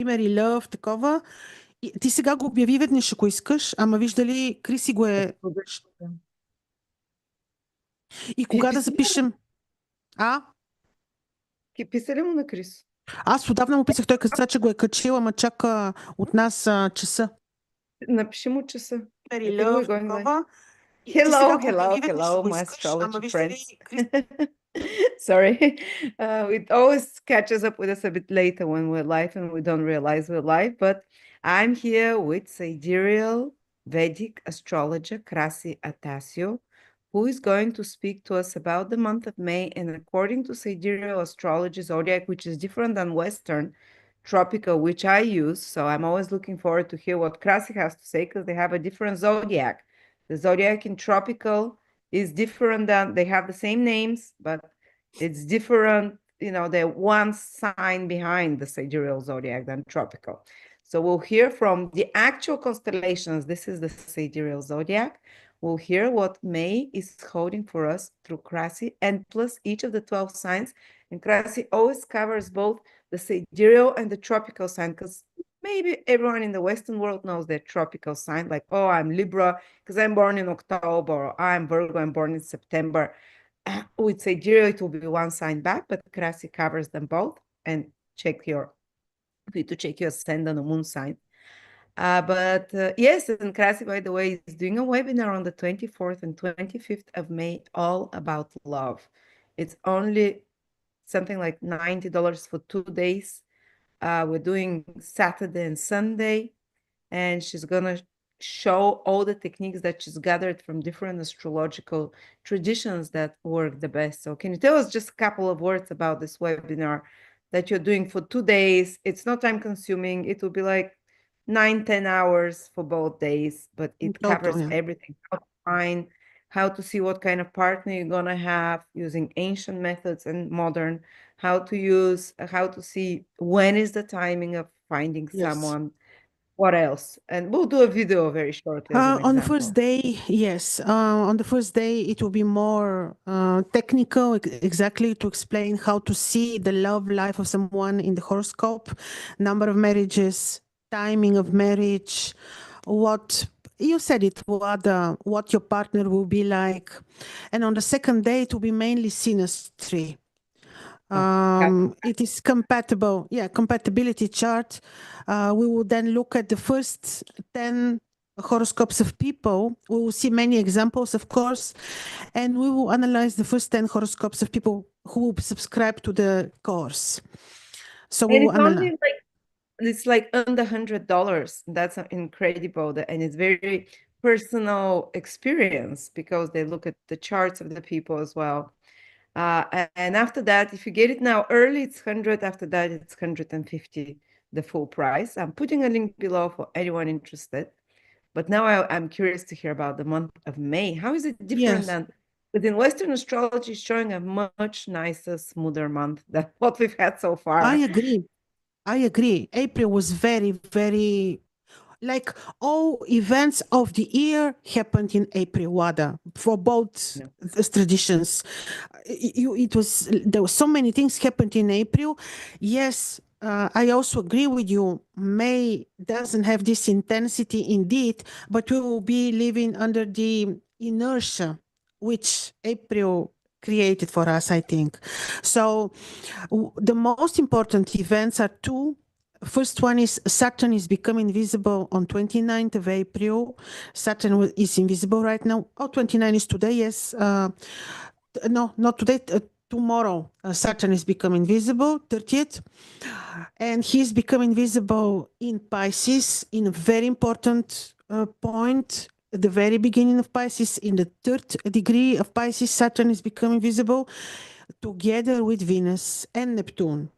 Примери Love, такова. И ти сега го обяви веднъж, ако искаш, ама виж дали Криси го е... И кога да запишем... А? Писа ли му на Крис? Аз отдавна му писах, той каза, че го е качил, ама чака от нас часа. Напиши му часа. Примери Love, такова. Hello, my astrology friends. Sorry. It always catches up with us a bit later when we're live and we don't realize we're live, but I'm here with Sidereal Vedic astrologer Krasi, who is going to speak to us about the month of May. And according to Sidereal Astrology Zodiac, which is different than Western Tropical, which I use, so I'm always looking forward to hear what Krasi has to say because they have a different zodiac. The zodiac in tropical is different than, they have the same names, but it's different, you know, they're one sign behind the sidereal zodiac than tropical. So we'll hear from the actual constellations. This is the sidereal zodiac. We'll hear what May is holding for us through Krasi and plus each of the 12 signs. And Krasi always covers both the sidereal and the tropical sign because maybe everyone in the Western world knows their tropical sign, like, oh, I'm Libra because I'm born in October, or I'm Virgo, I'm born in September. With Sidereal, it will be one sign back, but Krasi covers them both and check your ascendant or moon sign. Yes, and Krasi, by the way, is doing a webinar on the 24th and 25th of May, all about love. It's only something like $90 for 2 days. We're doing Saturday and Sunday, and she's gonna show all the techniques that she's gathered from different astrological traditions that work the best. So can you tell us just a couple of words about this webinar that you're doing for 2 days? It's not time consuming. It will be like 9-10 hours for both days, but it covers everything. How to find, how to see what kind of partner you're gonna have using ancient methods and modern, how to see when is the timing of finding someone. What else? And we'll do a video very shortly as an On the example. first day, yes. On the first day, it will be more technical, exactly to explain how to see the love life of someone in the horoscope, number of marriages, timing of marriage, what you said it, what your partner will be like. And on the second day, it will be mainly synastry. It is compatibility chart. We will then look at the first 10 horoscopes of people. We will see many examples, of course, and we will analyze the first 10 horoscopes of people who will subscribe to the course. So we will analyze. It's like under $100. That's incredible, and it's very personal experience because they look at the charts of the people as well. And after that, if you get it now early, it's 100. After that, it's 150, the full price. I'm putting a link below for anyone interested. But now I'm curious to hear about the month of May. How is it different than, within Western astrology, showing a much nicer, smoother month than what we've had so far? I agree. April was very, very, like all events of the year happened in April, Wada, for both traditions. There were so many things happened in April. Yes, I also agree with you. May doesn't have this intensity indeed, but we will be living under the inertia which April created for us, I think. So the most important events are two. First one is Saturn is becoming visible on 29th of April. Saturn is invisible right now. 29 is today, yes. No, not today. Tomorrow, Saturn is becoming visible, 30th. And he's becoming visible in Pisces in a very important point. At the very beginning of Pisces, in the 3rd degree of Pisces, Saturn is becoming visible together with Venus and Neptune.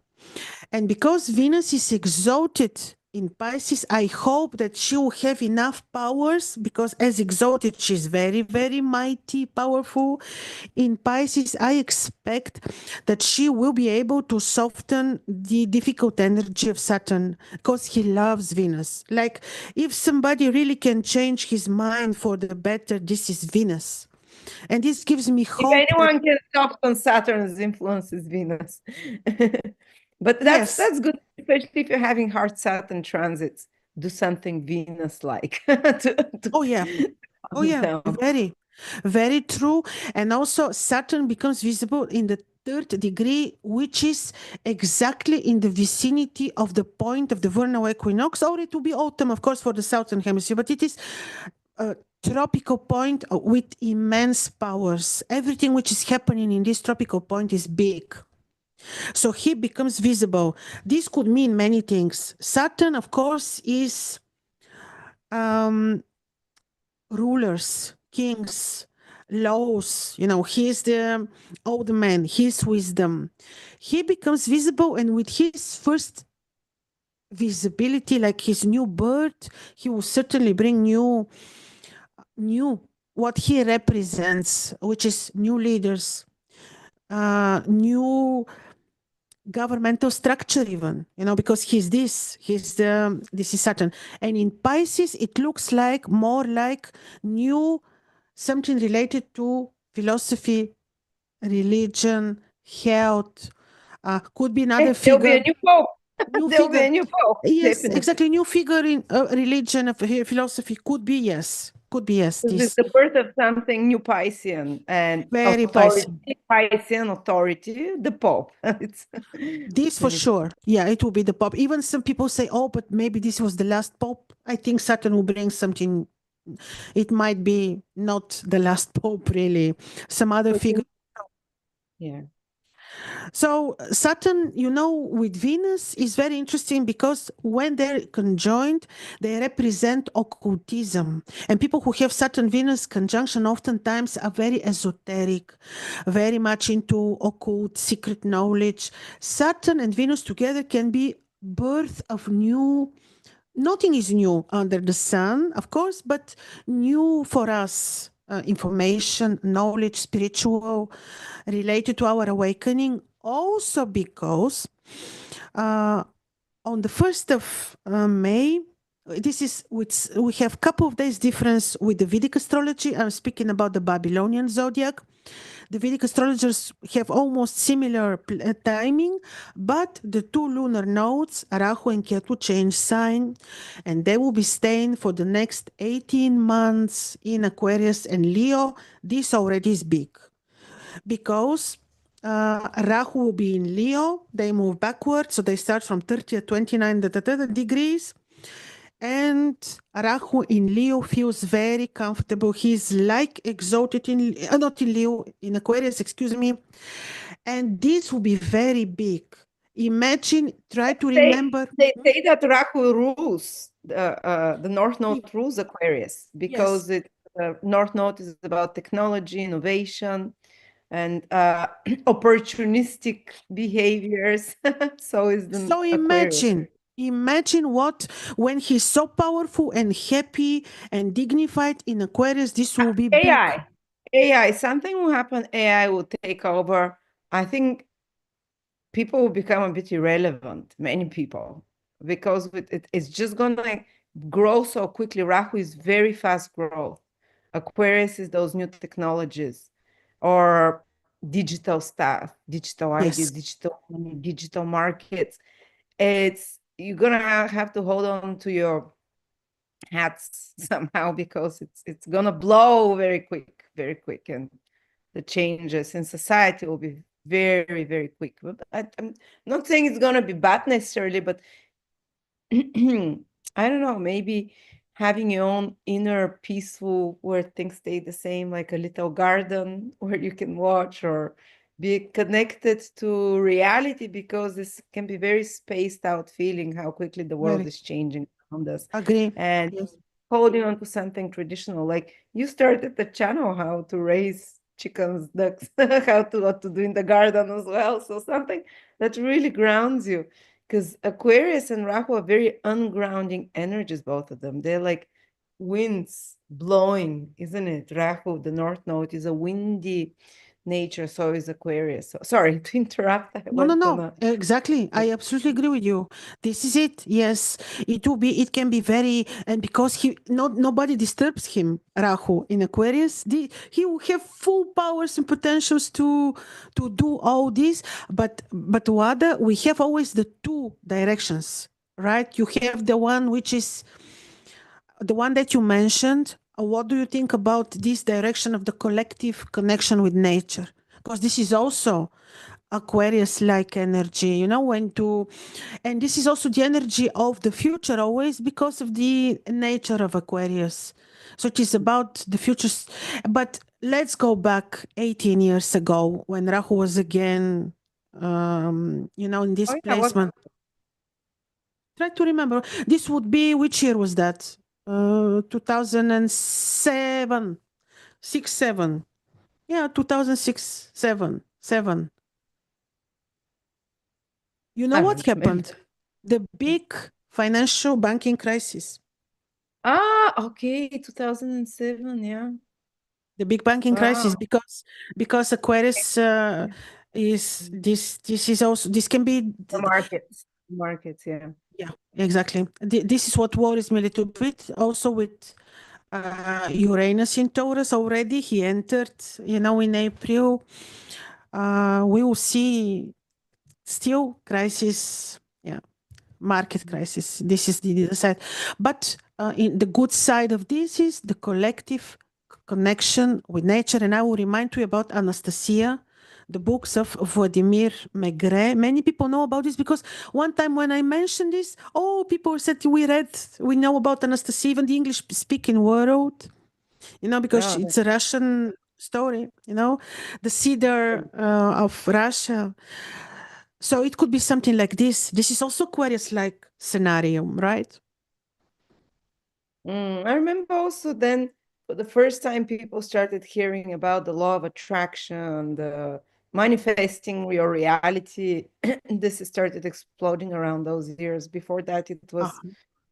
And because Venus is exalted in Pisces, I hope that she will have enough powers, because as exalted, she's very, very mighty, powerful. In Pisces, I expect that she will be able to soften the difficult energy of Saturn, because he loves Venus. Like, if somebody really can change his mind for the better, this is Venus. And this gives me hope. If anyone can soften Saturn's influence, is Venus. But that's good, especially if you're having hard Saturn transits. Do something Venus-like. Oh yeah. Oh yeah. Very, very true. And also Saturn becomes visible in the third degree, which is exactly in the vicinity of the point of the vernal equinox, or it will be autumn, of course, for the southern hemisphere, but it is a tropical point with immense powers. Everything which is happening in this tropical point is big. So he becomes visible. This could mean many things. Saturn, of course, is rulers, kings, laws. You know, he's the old man, his wisdom. He becomes visible, and with his first visibility, like his new birth, he will certainly bring new what he represents, which is new leaders, new governmental structure, even, you know, because this is Saturn. And in Pisces it looks like more like new, something related to philosophy, religion, health. Could be another There'll be figure. a new pope. New There'll figure. be a new pope. Yes, Definitely. exactly. New figure in religion, of philosophy. Could be yes. Could be yes. This This is the birth of something new Piscean and very authority. Piscean. Piscean authority, the pope. It's this for sure. Yeah, it will be the pope. Even some people say, oh, but maybe this was the last pope. I think Saturn will bring something. It might be not the last pope, really. Some other figure. Yeah. So Saturn, you know, with Venus is very interesting because when they're conjoined, they represent occultism. And people who have Saturn-Venus conjunction oftentimes are very esoteric, very much into occult, secret knowledge. Saturn and Venus together can be birth of new. Nothing is new under the sun, of course, but new for us. Information, knowledge, spiritual, related to our awakening, also because on the 1st of May, this is we have a couple of days difference with the Vedic astrology. I'm speaking about the Babylonian zodiac. The Vedic astrologers have almost similar timing, but the two lunar nodes, Rahu and Ketu, change sign, and they will be staying for the next 18 months in Aquarius and Leo. This already is big because Rahu will be in Leo. They move backwards, so they start from 30 at 29 degrees. And Rahu in Leo feels very comfortable. He's like exalted in, not in Leo, in Aquarius, excuse me. And this will be very big. Imagine, try to remember. They say that Rahu rules, the North Node rules Aquarius because the North Node is about technology, innovation, and opportunistic behaviors. So is the So imagine what, when he's so powerful and happy and dignified in Aquarius, this will be big. AI, something will happen. AI will take over. I think people will become a bit irrelevant, many people, because it's just going to grow so quickly. Rahu is very fast growth. Aquarius is those new technologies or digital stuff, digital ideas, digital markets. You're going to have to hold on to your hats somehow because it's going to blow very quick. And the changes in society will be very, very quick. But I'm not saying it's going to be bad necessarily, but I don't know, maybe having your own inner peaceful where things stay the same, like a little garden where you can watch or be connected to reality, because this can be very spaced out feeling how quickly the world is changing around us. Agree. And holding on to something traditional, like you started the channel how to raise chickens, ducks, how to what to do in the garden as well. So something that really grounds you, because Aquarius and Rahu are very ungrounding energies, both of them. They're like winds blowing, isn't it? Rahu, the North Node, is a windy nature, so is Aquarius. So, sorry to interrupt. I No, no, went on no. a Exactly. I absolutely agree with you. This is it. Yes. It can be very, and because nobody disturbs him, Rahu in Aquarius, he will have full powers and potentials to do all this. But Wada, we have always the two directions, right? You have the one which is the one that you mentioned. What do you think about this direction of the collective connection with nature? Because this is also Aquarius-like energy, and this is also the energy of the future always because of the nature of Aquarius. So it is about the future. But let's go back 18 years ago when Rahu was again, in this Oh yeah, what placement. Try to remember. This would be, which year was that? 2007, 6, 7. Yeah, 2006, 7, 7. You know I what don't remember. happened? The big financial banking crisis. Ah, okay, 2007, yeah. The big banking crisis Wow. because Aquarius is this is also this can be The markets. Markets, yeah. yeah, exactly. This is what worries me a little bit also with Uranus in Taurus already. He entered, in April. We will see still crisis. Yeah, market crisis. This is the other side. But in the good side of this is the collective connection with nature. And I will remind you about Anastasia, the books of Vladimir Maigret. Many people know about this because one time when I mentioned this, people said we know about Anastasia, even the English speaking world, because Oh, it's a Russian story, the cedar of Russia. So it could be something like this. This is also Aquarius-like scenario, right? I remember also then for the first time people started hearing about the law of attraction, the manifesting your reality. This started exploding around those years. Before that, it was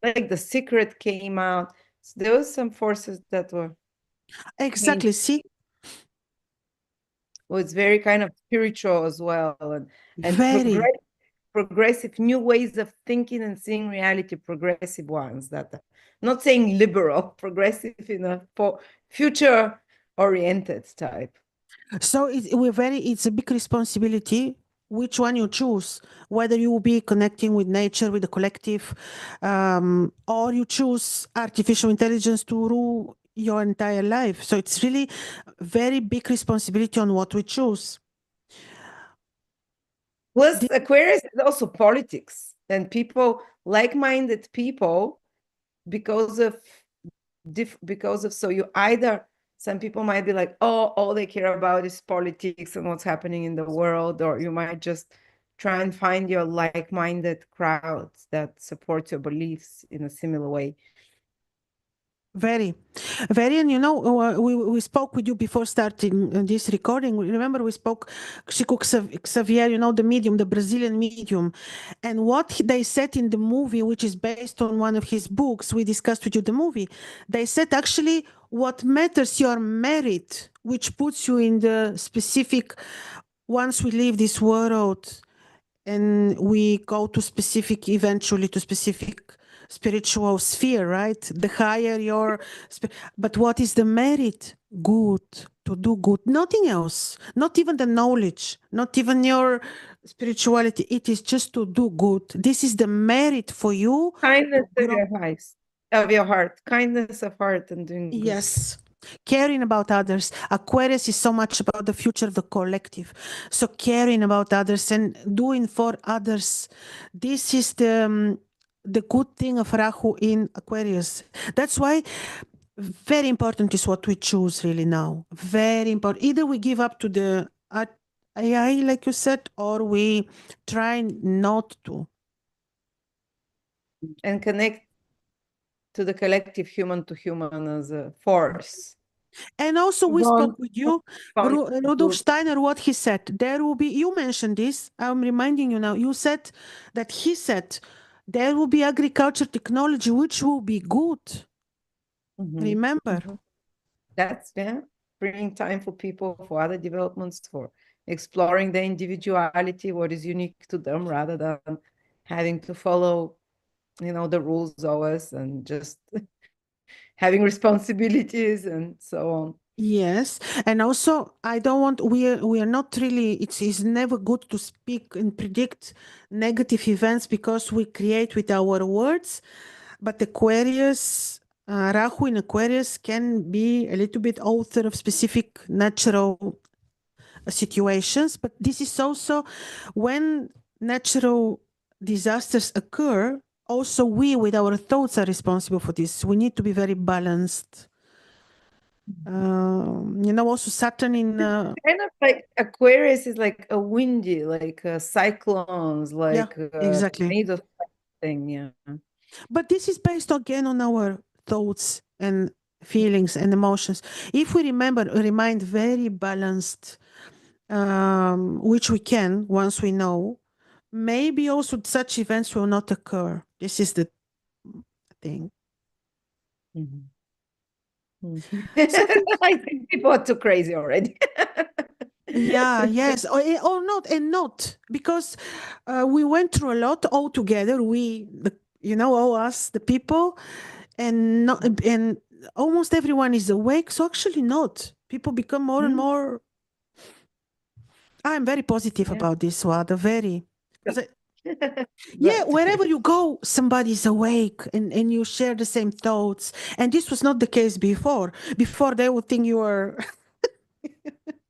like The Secret came out. So there was some forces that were Exactly. See, was very kind of spiritual as well, and very. progressive new ways of thinking and seeing reality, progressive ones that not saying liberal, progressive in a future oriented type. So it's a big responsibility which one you choose, whether you will be connecting with nature, with the collective, or you choose artificial intelligence to rule your entire life. So it's really very big responsibility on what we choose. Plus, Aquarius is also politics and people, like-minded people, because of so you either some people might be like, oh, all they care about is politics and what's happening in the world, or you might just try and find your like-minded crowds that support your beliefs in a similar way. Very, very, and we spoke with you before starting this recording. Remember, we spoke Chico Xavier, the medium, the Brazilian medium, and what they said in the movie, which is based on one of his books. We discussed with you the movie. They said actually what matters your merit, which puts you in the specific. Once we leave this world, and we go to eventually to specific spiritual sphere, right? The higher your but what is the merit? Good, to do good, nothing else, not even the knowledge, not even your spirituality. It is just to do good. This is the merit for you Kindness to of grow. your heart, kindness of heart, and doing good. Yes, caring about others. Aquarius is so much about the future of the collective. So caring about others and doing for others. This is the good thing of Rahu in Aquarius. That's why very important is what we choose really now. Very important. Either we give up to the AI, like you said, or we try not to. And connect to the collective, human to human, as a force. And also, we spoke with you, Rudolf Good. Steiner, what he said. There will be, you mentioned this, I'm reminding you now. You said that he said there will be agriculture technology which will be good. Remember? That's, yeah. freeing time for people, for other developments, for exploring their individuality, what is unique to them, rather than having to follow, the rules always, and just having responsibilities and so on. Yes, and also I don't want we are not really. It's never good to speak and predict negative events because we create with our words. But Aquarius, Rahu in Aquarius can be a little bit author of specific natural situations. But this is also when natural disasters occur. Also, we with our thoughts are responsible for this. We need to be very balanced. Also Saturn in Kind of like Aquarius is like a windy, like cyclones, yeah, like exactly. tornadoes thing. Yeah. But this is based again on our thoughts and feelings and emotions. If we remind very balanced, which we can once we know, maybe also such events will not occur. This is the thing. Mhm. So I think people are too crazy already. yeah, yes, or not, and not because we went through a lot all together. All us, the people, and not, and almost everyone is awake. So actually, not. People become more and more. I'm very positive Yeah. about this, Wada. Very. 'Cause yeah, Glad to wherever hear. you go, somebody's awake and you share the same thoughts. And this was not the case before. Before they would think you were.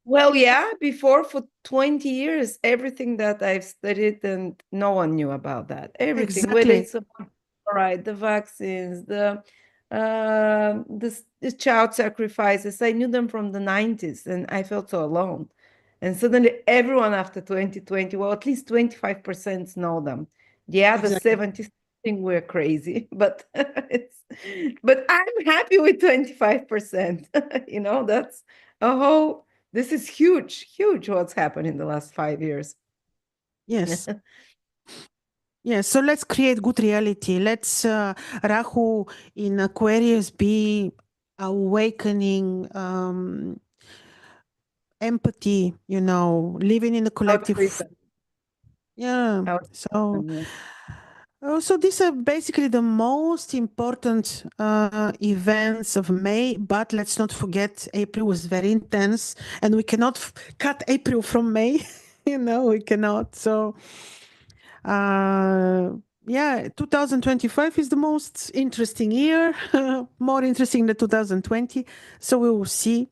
Well, yeah, before for 20 years, everything that I've studied, and no one knew about that. Everything, whether Exactly. it's right, the vaccines, the child sacrifices, I knew them from the 90s, and I felt so alone. And suddenly everyone after 2020, well, at least 25% know them. The other Exactly. 70 think we're crazy, but but I'm happy with 25%. That's a whole, this is huge, huge what's happened in the last 5 years. Yes. Yes. So let's create good reality. Let's Rahu in Aquarius be awakening empathy, living in the collective. Yeah. So Yeah. so these are basically the most important events of May, but let's not forget April was very intense, and we cannot cut April from May. We cannot. So, yeah, 2025 is the most interesting year, more interesting than 2020. So we will see.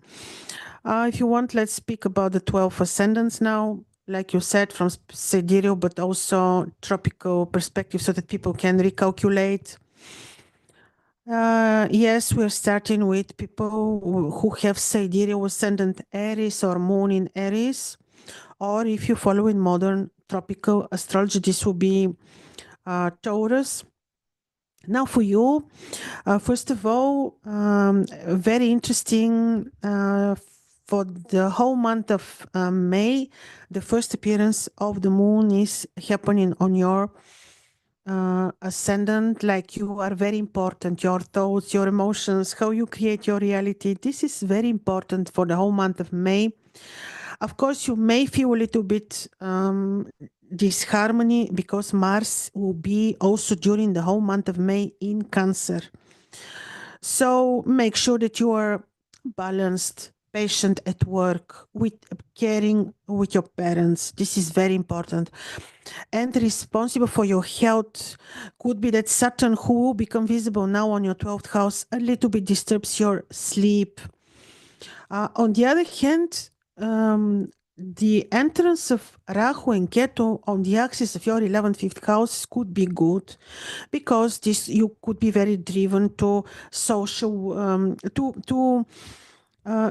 If you want, let's speak about the 12 ascendants now, like you said, from sidereal, but also tropical perspective so that people can recalculate. Yes, we're starting with people who have sidereal ascendant Aries or moon in Aries. Or if you follow in modern tropical astrology, this will be Taurus. Now, for you, first of all, very interesting for the whole month of May, the first appearance of the moon is happening on your ascendant. Like you are very important, your thoughts, your emotions, how you create your reality. This is very important for the whole month of May. Of course, you may feel a little bit disharmony because Mars will be also during the whole month of May in Cancer. So make sure that you are balanced, patient at work, with caring with your parents. This is very important. And responsible for your health. Could be that Saturn, who will become visible now on your 12th house, a little bit disturbs your sleep. On the other hand, the entrance of Rahu and Ketu on the axis of your 11th, 5th house could be good because this you could be very driven to social, to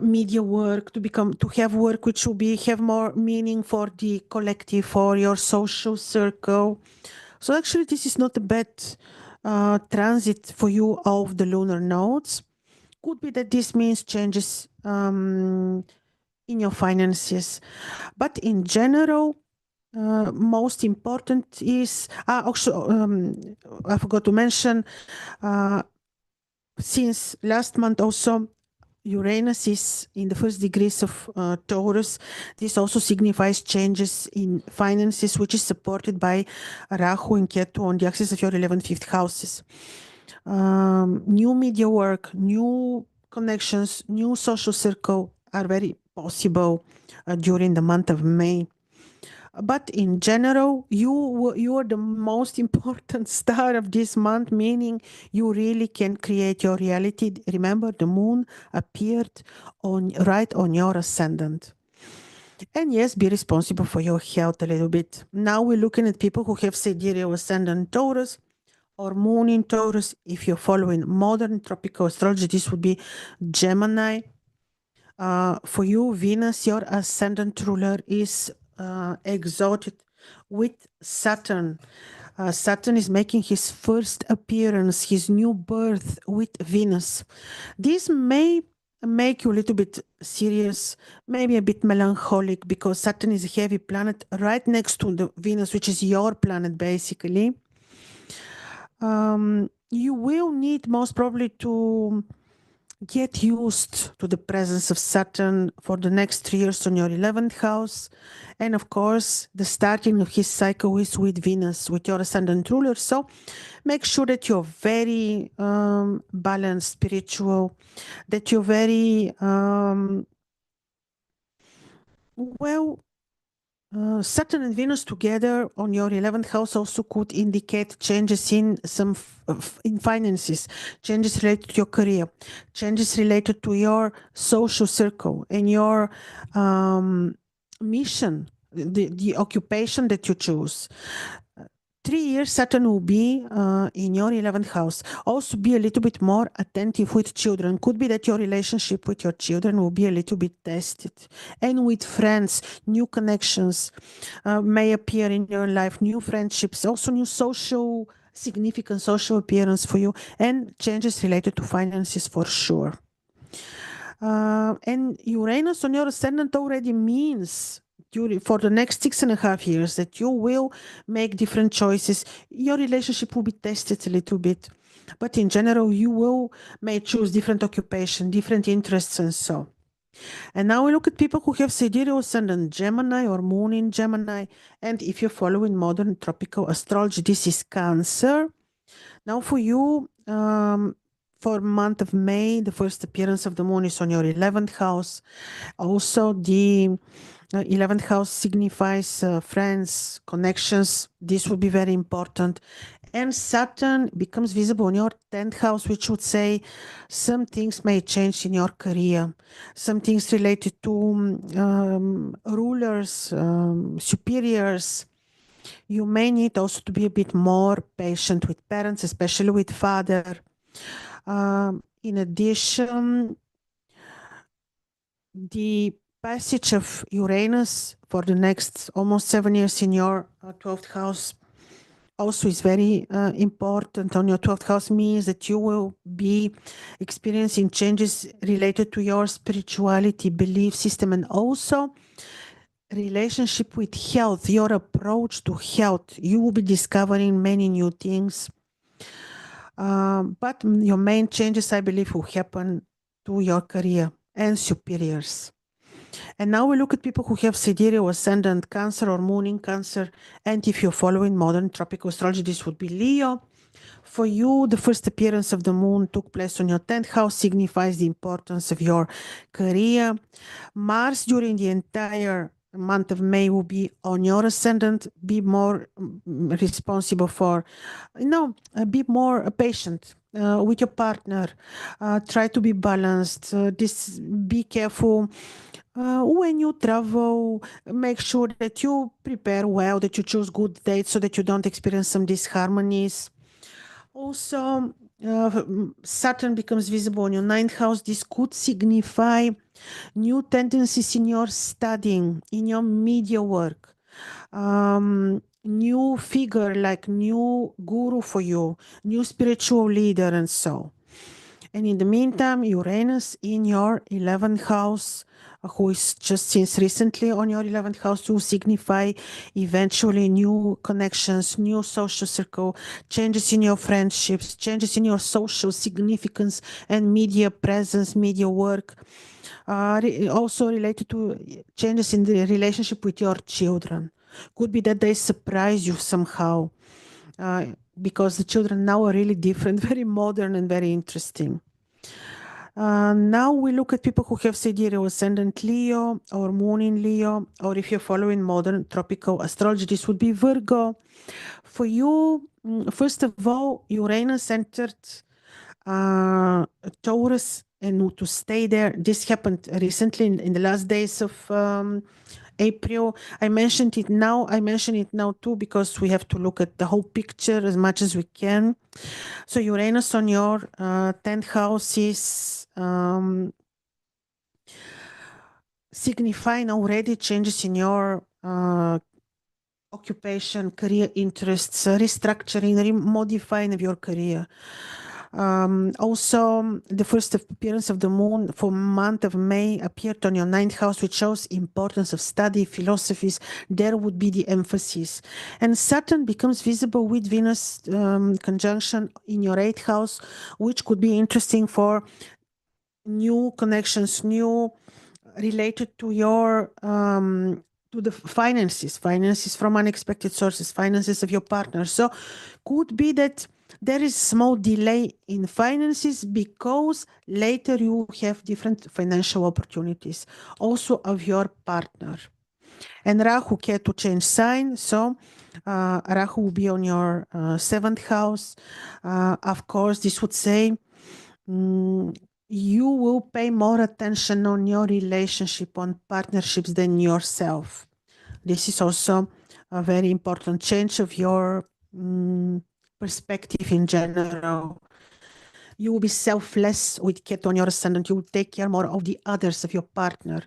media work, to have work which will have more meaning for the collective, for your social circle. So actually, this is not a bad transit for you of the lunar nodes. Could be that this means changes in your finances, but in general, most important is also I forgot to mention since last month also Uranus is in the first degrees of Taurus. This also signifies changes in finances, which is supported by Rahu and Ketu on the axis of your 11th, 5th houses. New media work, new connections, new social circle are very possible during the month of May. But in general, you are the most important star of this month, meaning you really can create your reality. Remember, the moon appeared right on your ascendant. And yes, be responsible for your health a little bit. Now we're looking at people who have sidereal ascendant Taurus or moon in Taurus. If you're following modern tropical astrology, this would be Gemini. For you, Venus, your ascendant ruler, is exalted with Saturn. Saturn is making his first appearance, his new birth with Venus. This may make you a little bit serious, maybe a bit melancholic, because Saturn is a heavy planet right next to the Venus, which is your planet, basically. You will need most probably to get used to the presence of Saturn for the next 3 years on your 11th house. And of course, the starting of his cycle is with Venus, with your ascendant ruler. So make sure that you're very balanced, spiritual, that you're very, Saturn and Venus together on your 11th house also could indicate changes in in finances, changes related to your career, changes related to your social circle and your mission, the occupation that you choose. 3 years, Saturn will be in your 11th house. Also, be a little bit more attentive with children. Could be that your relationship with your children will be a little bit tested. And with friends, new connections may appear in your life, new friendships, also new significant social appearance for you, and changes related to finances for sure. And Uranus on your ascendant already means for the next 6.5 years that you will make different choices. Your relationship will be tested a little bit, but in general, you may choose different occupation, different interests, and so. And now we look at people who have sidereal ascendant Gemini or moon in Gemini. And if you're following modern tropical astrology, this is Cancer. Now for you, for month of May, the first appearance of the moon is on your 11th house. Also, the 11th house signifies friends, connections. This will be very important. And Saturn becomes visible in your 10th house, which would say some things may change in your career. Some things related to rulers, superiors. You may need also to be a bit more patient with parents, especially with father. In addition, the passage of Uranus for the next almost 7 years in your 12th house also is very important. On your 12th house means that you will be experiencing changes related to your spirituality, belief system, and also relationship with health, your approach to health. You will be discovering many new things. But your main changes, I believe, will happen to your career and superiors. And now we look at people who have sidereal ascendant Cancer or moon in Cancer. And if you're following modern tropical astrology, this would be Leo. For you, the first appearance of the moon took place on your 10th house, signifies the importance of your career. Mars during the entire month of May will be on your ascendant. Be more responsible for, be more patient with your partner. Try to be balanced. Be careful. When you travel, make sure that you prepare well, that you choose good dates so that you don't experience some disharmonies. Also, Saturn becomes visible in your 9th house. This could signify new tendencies in your studying, in your media work. New figure, like new guru for you, new spiritual leader, and so. And in the meantime, Uranus in your 11th house, who is just since recently on your 11th house, to signify eventually new connections, new social circle, changes in your friendships, changes in your social significance and media presence, media work. Also related to changes in the relationship with your children. Could be that they surprise you somehow, because the children now are really different, very modern and very interesting. Now we look at people who have sidereal ascendant Leo or moon in Leo, or if you're following modern tropical astrology, this would be Virgo. For you, first of all, Uranus entered Taurus and to stay there. This happened recently in the last days of April. I mention it now too, because we have to look at the whole picture as much as we can. So Uranus on your 10th house is signifying already changes in your occupation, career interests, restructuring, modifying of your career. Also, the first appearance of the moon for month of May appeared on your 9th house, which shows importance of study, philosophies. There would be the emphasis. And Saturn becomes visible with Venus conjunction in your 8th house, which could be interesting for new connections, new related to your to the finances from unexpected sources, finances of your partner. So could be that there is small delay in finances because later you have different financial opportunities also of your partner. And Rahu Ketu change sign, so Rahu will be on your 7th house. Of course, this would say you will pay more attention on your relationship, on partnerships than yourself. This is also a very important change of your perspective in general. You will be selfless with Ketu on your ascendant. You will take care more of the others, of your partner.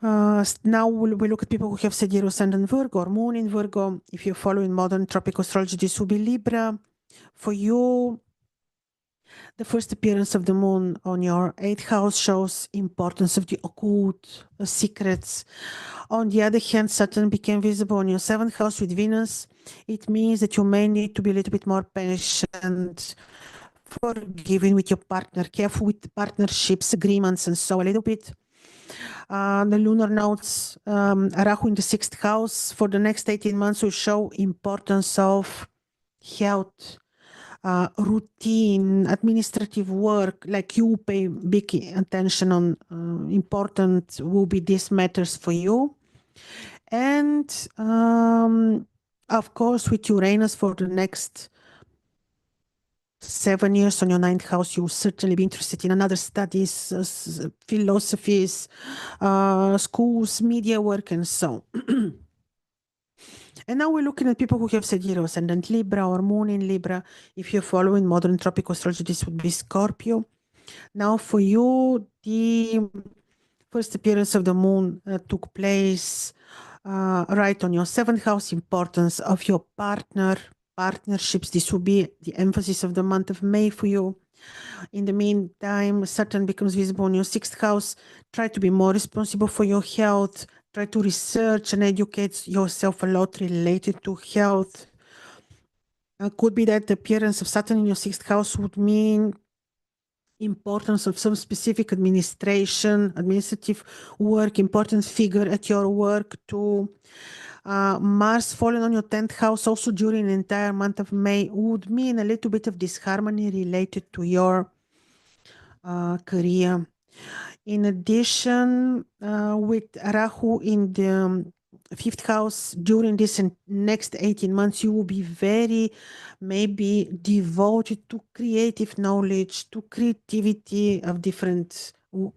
Now we look at people who have Sidereal ascendant Virgo or moon in Virgo. If you're following modern tropical astrology, this will be Libra. For you, the first appearance of the moon on your 8th house shows importance of the occult, secrets. On the other hand, Saturn became visible on your 7th house with Venus. It means that you may need to be a little bit more patient, forgiving with your partner, careful with partnerships, agreements, and so a little bit. The lunar nodes, Rahu in the 6th house for the next 18 months will show importance of health, routine, administrative work, like you pay big attention on, important will be these matters for you. And of course, with Uranus for the next 7 years on your 9th house, you'll certainly be interested in another studies, philosophies, schools, media work, and so on. And now we're looking at people who have Sidereal ascendant Libra or moon in Libra. If you're following modern tropical astrology, this would be Scorpio. Now for you, the first appearance of the moon took place right on your 7th house, importance of your partner, partnerships. This will be the emphasis of the month of May for you. In the meantime, Saturn becomes visible in your 6th house. Try to be more responsible for your health. Try to research and educate yourself a lot related to health. Could be that the appearance of Saturn in your 6th house would mean importance of some specific administrative work, important figure at your work too. Mars falling on your 10th house also during the entire month of May would mean a little bit of disharmony related to your career. In addition, with Rahu in the 5th house during this next 18 months, you will be very maybe devoted to creative knowledge, to creativity of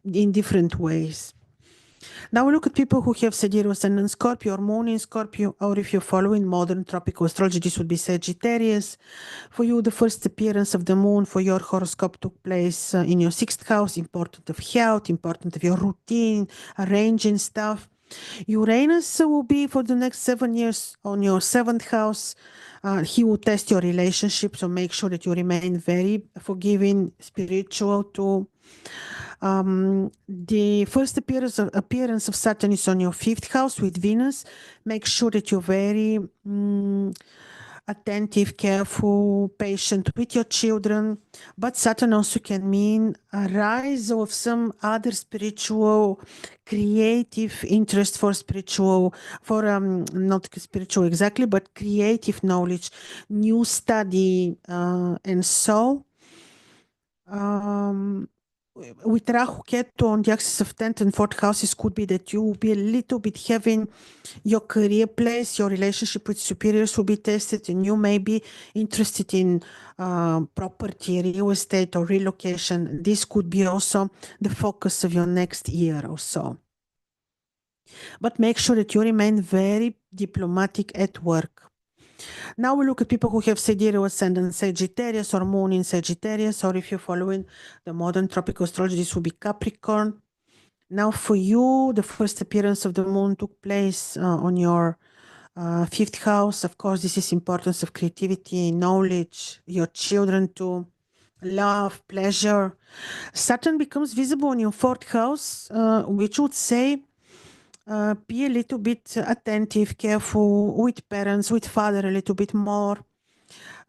in different ways. Now we look at people who have Sidereal ascendant Scorpio or moon in Scorpio, or if you're following modern tropical astrology, this would be Sagittarius. For you, the first appearance of the moon for your horoscope took place in your 6th house, important of health, important of your routine, arranging stuff. Uranus will be for the next 7 years on your 7th house, He will test your relationship, so make sure that you remain very forgiving, spiritual too. The first appearance of Saturn is on your 5th house with Venus. Make sure that you're very attentive, careful, patient with your children. But Saturn also can mean a rise of some other spiritual, creative interest for spiritual, for not spiritual exactly, but creative knowledge, new study, and so. With Rahu Ketu on the axis of 10th and 4th houses could be that you will be a little bit having your career place, your relationship with superiors will be tested, and you may be interested in property, real estate, or relocation. This could be also the focus of your next year or so. But make sure that you remain very diplomatic at work. Now we look at people who have sidereal ascendant Sagittarius or moon in Sagittarius, or if you're following the modern tropical astrology, this will be Capricorn. Now for you, the first appearance of the moon took place on your 5th house. Of course, this is importance of creativity, knowledge, your children too, love, pleasure. Saturn becomes visible in your 4th house, which would say be a little bit attentive, careful with parents, with father a little bit more.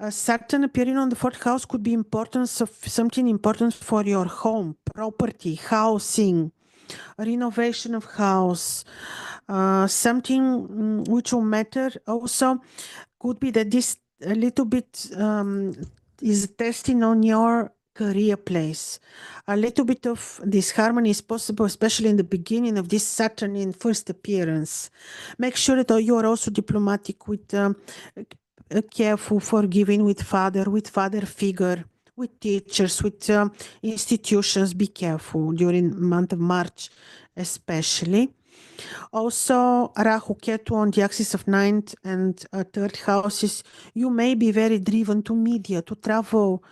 Saturn appearing on the 4th house could be importance of something important for your home, property, housing, renovation of house, something which will matter. Also, could be that this a little bit is testing on your career place. A little bit of disharmony is possible, especially in the beginning of this Saturn in first appearance. Make sure that you are also diplomatic with careful, forgiving with father figure, with teachers, with institutions. Be careful during month of March, especially. Also, Rahu Ketu on the axis of 9th and 3rd houses, you may be very driven to media, to travel.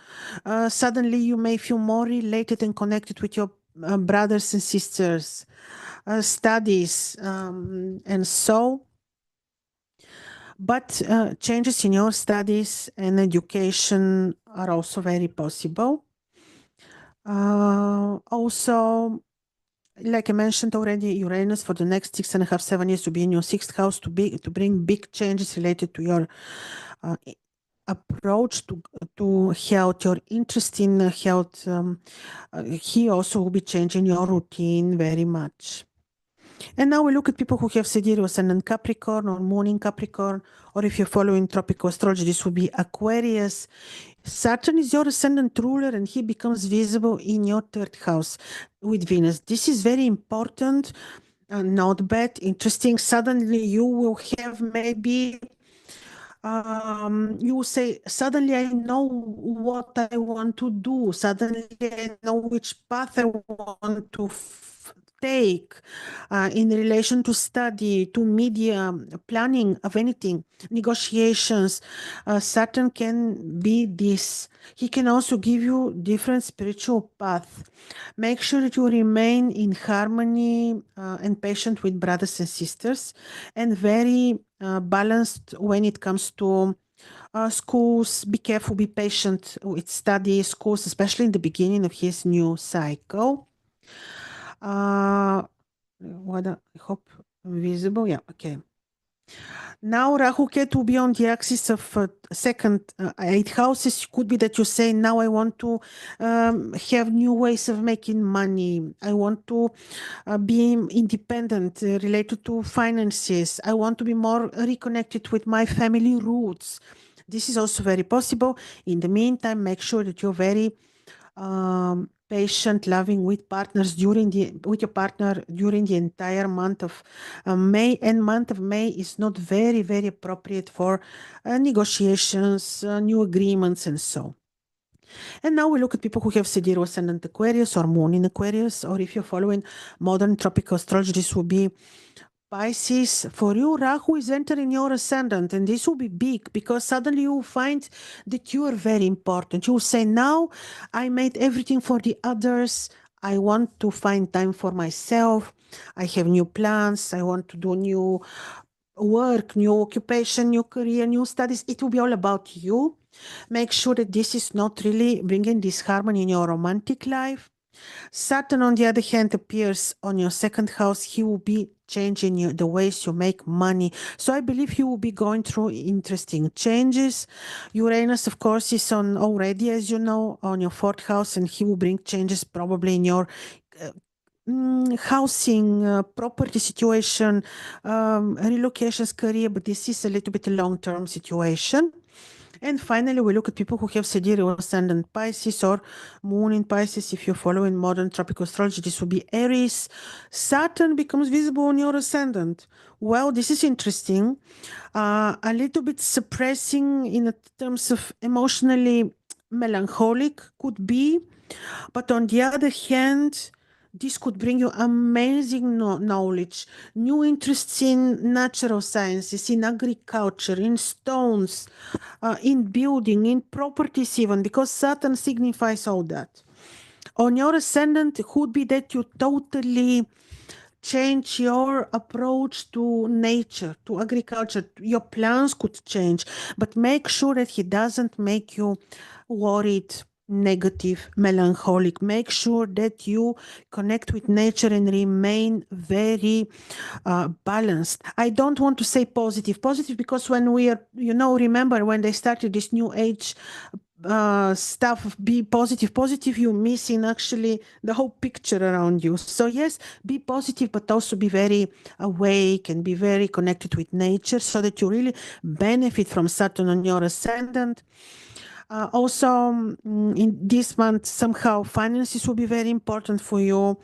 Suddenly, you may feel more related and connected with your brothers and sisters, studies, and so. But changes in your studies and education are also very possible. Also, like I mentioned already, Uranus for the next 6.5, 7 years to be in your 6th house to bring big changes related to your approach to health, your interest in health. He also will be changing your routine very much. And now we look at people who have sidereal ascendant Capricorn or moon in Capricorn, or if you're following tropical astrology, this will be Aquarius. Saturn is your ascendant ruler and he becomes visible in your 3rd house with Venus. This is very important, not bad, interesting. Suddenly you will have maybe, you will say, suddenly I know what I want to do. Suddenly I know which path I want to take in relation to study, to media, planning of anything, negotiations. Saturn can be this. He can also give you different spiritual path. Make sure that you remain in harmony and patient with brothers and sisters, and very balanced when it comes to schools. Be careful, be patient with study, schools, especially in the beginning of his new cycle. What I hope visible. Yeah, okay. Now Rahu Ketu will be on the axis of 2nd 8 houses. Could be that you say, now I want to have new ways of making money. I want to be independent related to finances. I want to be more reconnected with my family roots. This is also very possible. In the meantime, make sure that you're very patient, loving with your partner during the entire month of May. And month of May is not very, very appropriate for negotiations, new agreements, and so. And now we look at people who have sidereal ascendant Aquarius or moon in Aquarius, or if you're following modern tropical astrology, this will be Pisces. For you, Rahu is entering your ascendant, and this will be big because suddenly you will find that you are very important. You will say, now I made everything for the others. I want to find time for myself. I have new plans. I want to do new work, new occupation, new career, new studies. It will be all about you. Make sure that this is not really bringing disharmony in your romantic life. Saturn, on the other hand, appears on your second house. He will be changing the ways you make money. So I believe he will be going through interesting changes. Uranus, of course, is on already, as you know, on your fourth house, and he will bring changes probably in your uh, housing, property situation, relocations, career, but this is a little bit a long-term situation. And finally, we look at people who have sidereal ascendant Pisces or moon in Pisces. If you follow in modern tropical astrology, this will be Aries. Saturn becomes visible on your ascendant. Well, this is interesting. A little bit suppressing in terms of emotionally melancholic could be. But on the other hand, this could bring you amazing knowledge, new interests in natural sciences, in agriculture, in stones, in building, in properties even, because Saturn signifies all that. On your ascendant, it could be that you totally change your approach to nature, to agriculture. Your plans could change, but make sure that he doesn't make you worried, negative, melancholic. Make sure that you connect with nature and remain very balanced. I don't want to say positive, because when we are, remember when they started this new age stuff, be positive, you're missing actually the whole picture around you. So yes, be positive, but also be very awake and be very connected with nature so that you really benefit from Saturn on your ascendant. Also, in this month, somehow finances will be very important for you.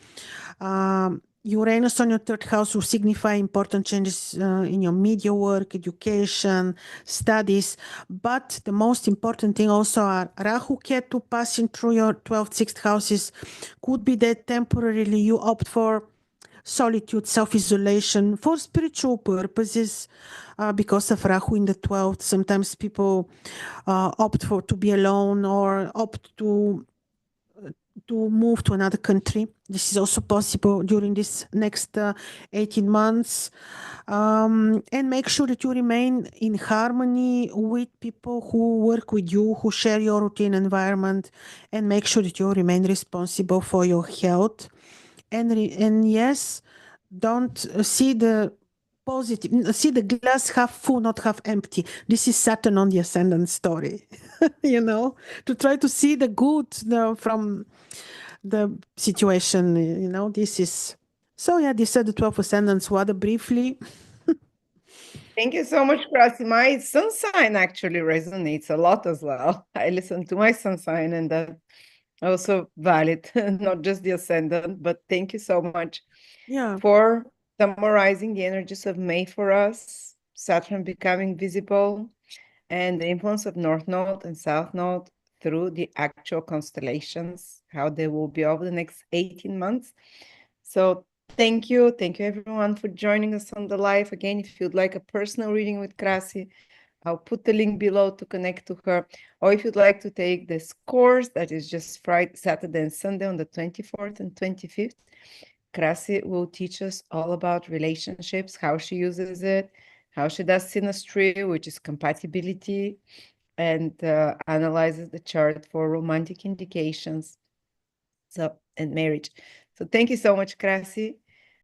Uranus on your third house will signify important changes in your media work, education, studies. But the most important thing also are Rahu, Ketu passing through your 12th, 6th houses. Could be that temporarily you opt for solitude, self-isolation for spiritual purposes because of Rahu in the 12th. Sometimes people opt for to be alone or opt to move to another country. This is also possible during this next 18 months. And make sure that you remain in harmony with people who work with you, who share your routine environment, and make sure that you remain responsible for your health. And yes, don't see the positive, see the glass half full, not half empty. This is Saturn on the ascendant story, to try to see the good from the situation, this is. So yeah, these are the 12 ascendants, rather briefly. Thank you so much, Krasi. My sun sign actually resonates a lot as well. I listen to my sun sign, and that also valid, not just the ascendant, but thank you so much for summarizing the energies of May for us, Saturn becoming visible, and the influence of North Node and South Node through the actual constellations, how they will be over the next 18 months. So thank you. Thank you, everyone, for joining us on the live. Again, if you'd like a personal reading with Krasi, I'll put the link below to connect to her. Or if you'd like to take this course that is just Friday, Saturday, and Sunday on the 24th and 25th, Krasi will teach us all about relationships, how she uses it, how she does synastry, which is compatibility, and analyzes the chart for romantic indications and marriage. So thank you so much, Krasi.